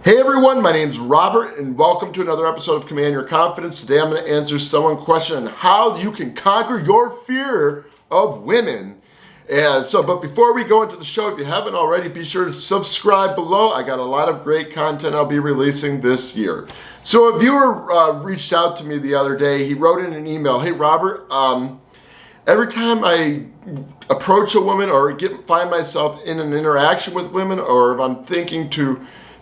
Hey everyone, my name's Robert and welcome to another episode of Command Your Confidence. Today I'm going to answer someone's question on how you can conquer your fear of women. But before we go into the show, if you haven't already, be sure to subscribe below. I got a lot of great content I'll be releasing this year. So a viewer reached out to me the other day. He wrote in an email, "Hey Robert, every time I approach a woman or find myself in an interaction with women, or if I'm thinking to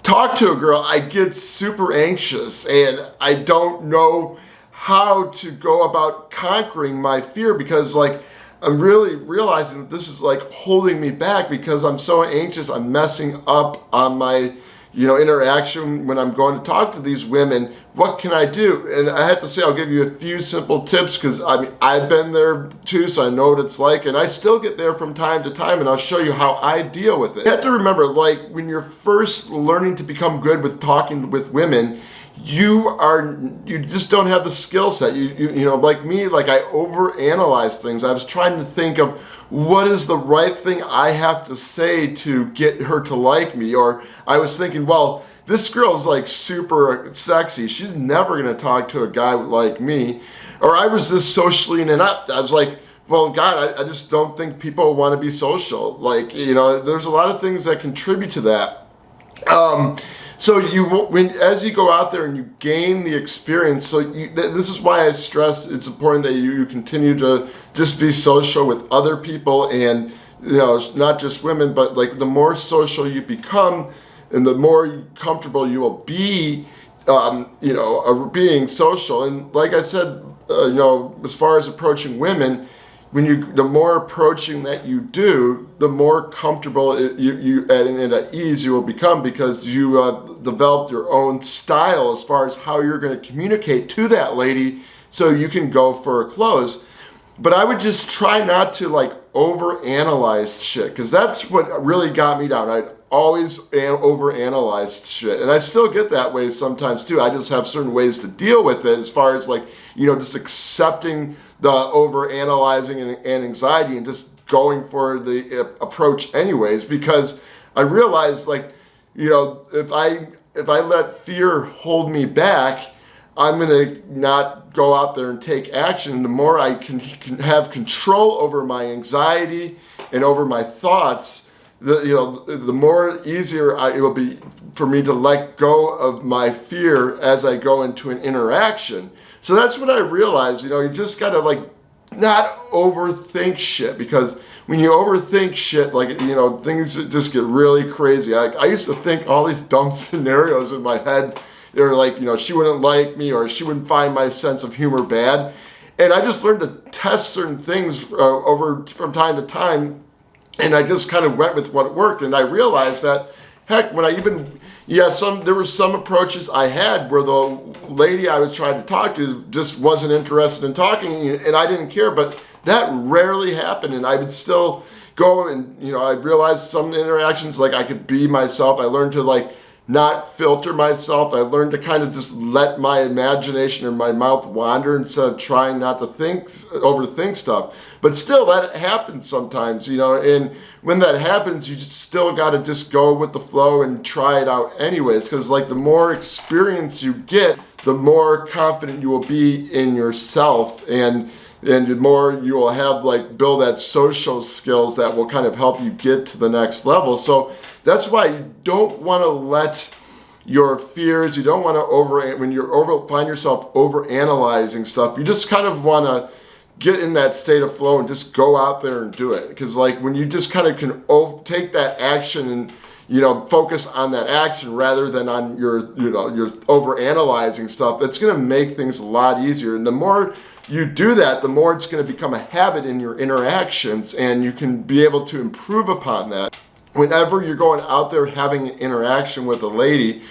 talk to a girl, I get super anxious and I don't know how to go about conquering my fear because I'm really realizing that this is holding me back because I'm so anxious. I'm messing up on my interaction when I'm going to talk to these women. What can I do?" And I have to say, I'll give you a few simple tips because I've been there too, so I know what it's like, and I still get there from time to time, and I'll show you how I deal with it. You have to remember, when you're first learning to become good with talking with women, you just don't have the skill set. Like me, I overanalyze things. I was trying to think of what is the right thing I have to say to get her to like me, or I was thinking, well, this girl's super sexy. She's never gonna talk to a guy like me. Or I was this socially inept. I was like, well, God, I just don't think people want to be social. There's a lot of things that contribute to that. So as you go out there and you gain the experience, this is why I stress it's important that you continue to just be social with other people, and not just women, but the more social you become and the more comfortable you will be, being social. And like I said, as far as approaching women, the more approaching that you do, the more comfortable and at ease you will become, because you develop your own style as far as how you're going to communicate to that lady, so you can go for a close. But I would just try not to overanalyze shit, because that's what really got me down. I'd always overanalyze shit, and I still get that way sometimes too. I just have certain ways to deal with it, as far as just accepting the overanalyzing and anxiety and just going for the approach anyways, because I realized if I let fear hold me back, I'm gonna not go out there and take action. The more I can have control over my anxiety and over my thoughts, the more easier it will be for me to let go of my fear as I go into an interaction. So that's what I realized. You just gotta not overthink shit, because when you overthink shit, things just get really crazy. I used to think all these dumb scenarios in my head. They're she wouldn't like me, or she wouldn't find my sense of humor bad. And I just learned to test certain things from time to time, and I just kind of went with what worked. And I realized that, heck, there were some approaches I had where the lady I was trying to talk to just wasn't interested in talking, and I didn't care, but that rarely happened, and I would still go, and I realized some interactions, I could be myself. I learned to not filter myself. I learned to kind of just let my imagination or my mouth wander instead of trying not to overthink stuff. But still, that happens sometimes, and when that happens, you just still got to just go with the flow and try it out anyways, because the more experience you get, the more confident you will be in yourself, and the more you will have build that social skills that will kind of help you get to the next level. So that's why you don't want to let your fears, you don't want to when you find yourself overanalyzing stuff, you just kind of want to get in that state of flow and just go out there and do it. Because when you just kind of can take that action and focus on that action rather than on your overanalyzing stuff, it's going to make things a lot easier. And the more you do that, the more it's going to become a habit in your interactions, and you can be able to improve upon that. Whenever you're going out there having an interaction with a lady,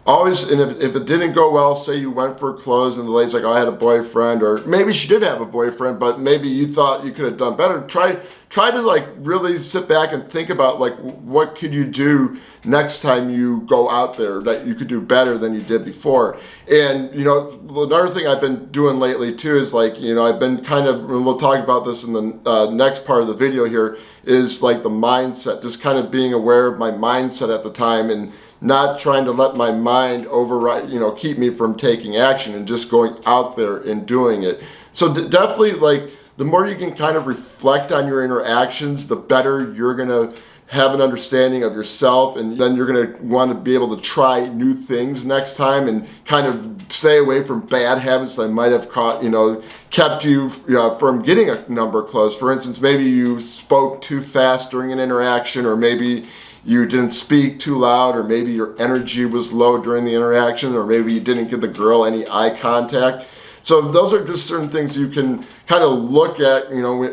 always, and if it didn't go well, say you went for a close and the lady's I had a boyfriend, or maybe she did have a boyfriend, but maybe you thought you could have done better. Try to really sit back and think about what could you do next time you go out there that you could do better than you did before. And another thing I've been doing lately too is I've been kind of, and we'll talk about this in the next part of the video here, is the mindset, just kind of being aware of my mindset at the time, and not trying to let my mind override, keep me from taking action and just going out there and doing it. So definitely, like, the more you can kind of reflect on your interactions, the better you're going to have an understanding of yourself, and then you're going to want to be able to try new things next time and kind of stay away from bad habits that might have kept you from getting a number close. For instance, maybe you spoke too fast during an interaction, or maybe you didn't speak too loud, or maybe your energy was low during the interaction, or maybe you didn't give the girl any eye contact. So those are just certain things you can kind of look at,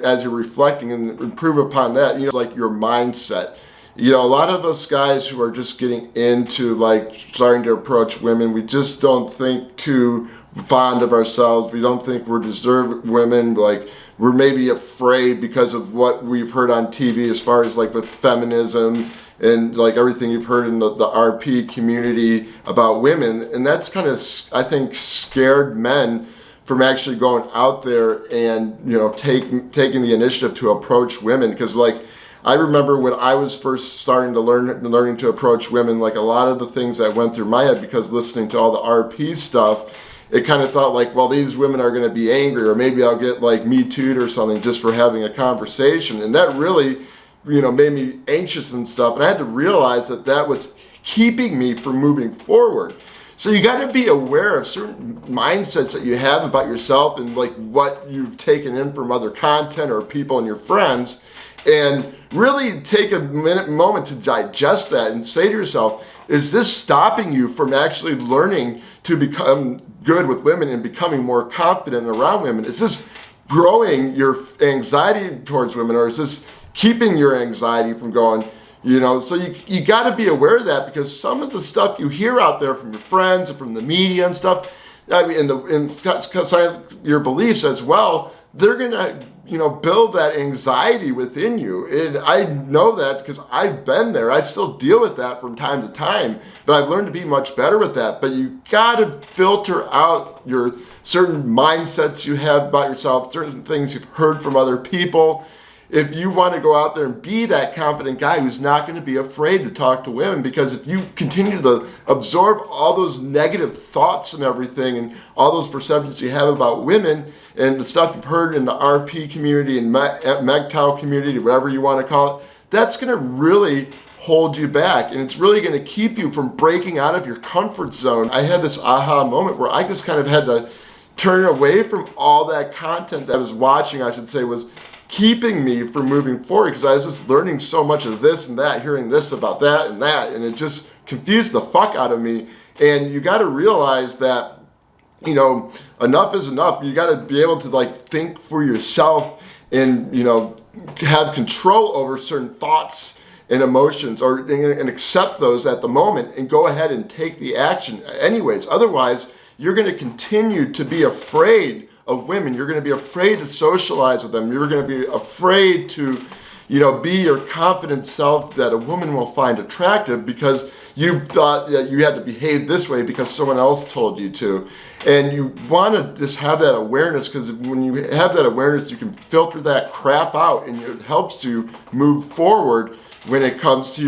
as you're reflecting and improve upon that, like your mindset. A lot of us guys who are just getting into like starting to approach women, we just don't think too fond of ourselves. We don't think we're deserved women. Like, we're maybe afraid because of what we've heard on TV as far as like with feminism and like everything you've heard in the RP community about women. And that's kind of, I think, scared men from actually going out there and taking the initiative to approach women. Because like, I remember when I was first starting to learning to approach women, like a lot of the things that went through my head, because listening to all the RP stuff, it kind of thought like, well, these women are going to be angry, or maybe I'll get like Me Too'd or something just for having a conversation. And that really made me anxious and stuff. And I had to realize that was keeping me from moving forward. So you got to be aware of certain mindsets that you have about yourself and like what you've taken in from other content or people and your friends, and really take a moment to digest that and say to yourself, is this stopping you from actually learning to become good with women and becoming more confident around women? Is this growing your anxiety towards women, or is this keeping your anxiety from going? So you got to be aware of that, because some of the stuff you hear out there from your friends and from the media and stuff, I mean, and your beliefs as well, they're going to, build that anxiety within you. And I know that because I've been there. I still deal with that from time to time, but I've learned to be much better with that. But you got to filter out your certain mindsets you have about yourself, certain things you've heard from other people. If you want to go out there and be that confident guy who's not going to be afraid to talk to women, because if you continue to absorb all those negative thoughts and everything and all those perceptions you have about women and the stuff you've heard in the RP community and MGTOW community, whatever you want to call it, that's going to really hold you back, and it's really going to keep you from breaking out of your comfort zone. I had this aha moment where I just kind of had to turn away from all that content that I was watching, I should say, was keeping me from moving forward, because I was just learning so much of this and that, hearing this about that, and it just confused the fuck out of me. And you got to realize that, enough is enough. You got to be able to like think for yourself and, have control over certain thoughts and emotions, and accept those at the moment and go ahead and take the action anyways. Otherwise, you're going to continue to be afraid of women. You're going to be afraid to socialize with them. You're going to be afraid to, be your confident self that a woman will find attractive, because you thought that you had to behave this way because someone else told you to. And you want to just have that awareness, because when you have that awareness, you can filter that crap out, and it helps you move forward when it comes to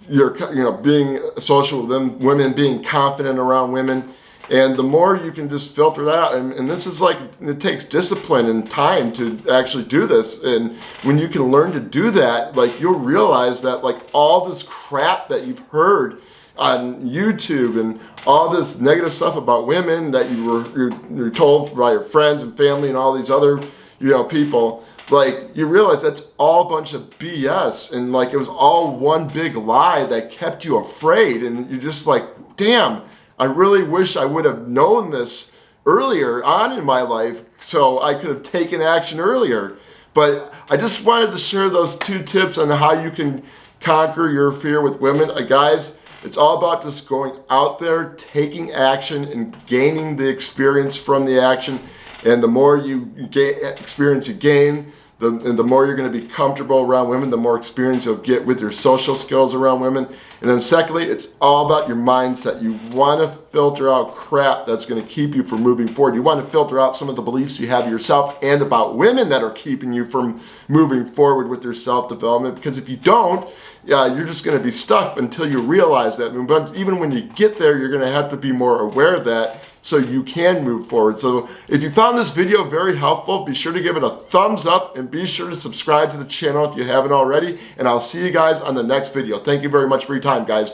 your being social with them, women, being confident around women. And the more you can just filter that out, and this is like, it takes discipline and time to actually do this. And when you can learn to do that, like, you'll realize that like all this crap that you've heard on YouTube and all this negative stuff about women that you're told by your friends and family and all these other people, like, you realize that's all a bunch of BS, and like it was all one big lie that kept you afraid. And you're just like, damn, I really wish I would have known this earlier on in my life so I could have taken action earlier. But I just wanted to share those 2 tips on how you can conquer your fear with women. Guys, it's all about just going out there, taking action, and gaining the experience from the action. And the more you experience you gain, the more you're going to be comfortable around women, the more experience you'll get with your social skills around women. And then secondly, it's all about your mindset. You want to filter out crap that's going to keep you from moving forward. You want to filter out some of the beliefs you have of yourself and about women that are keeping you from moving forward with your self-development, because if you don't, you're just going to be stuck until you realize that. But even when you get there, you're going to have to be more aware of that so you can move forward. So if you found this video very helpful, be sure to give it a thumbs up and be sure to subscribe to the channel if you haven't already. And I'll see you guys on the next video. Thank you very much for your time, guys.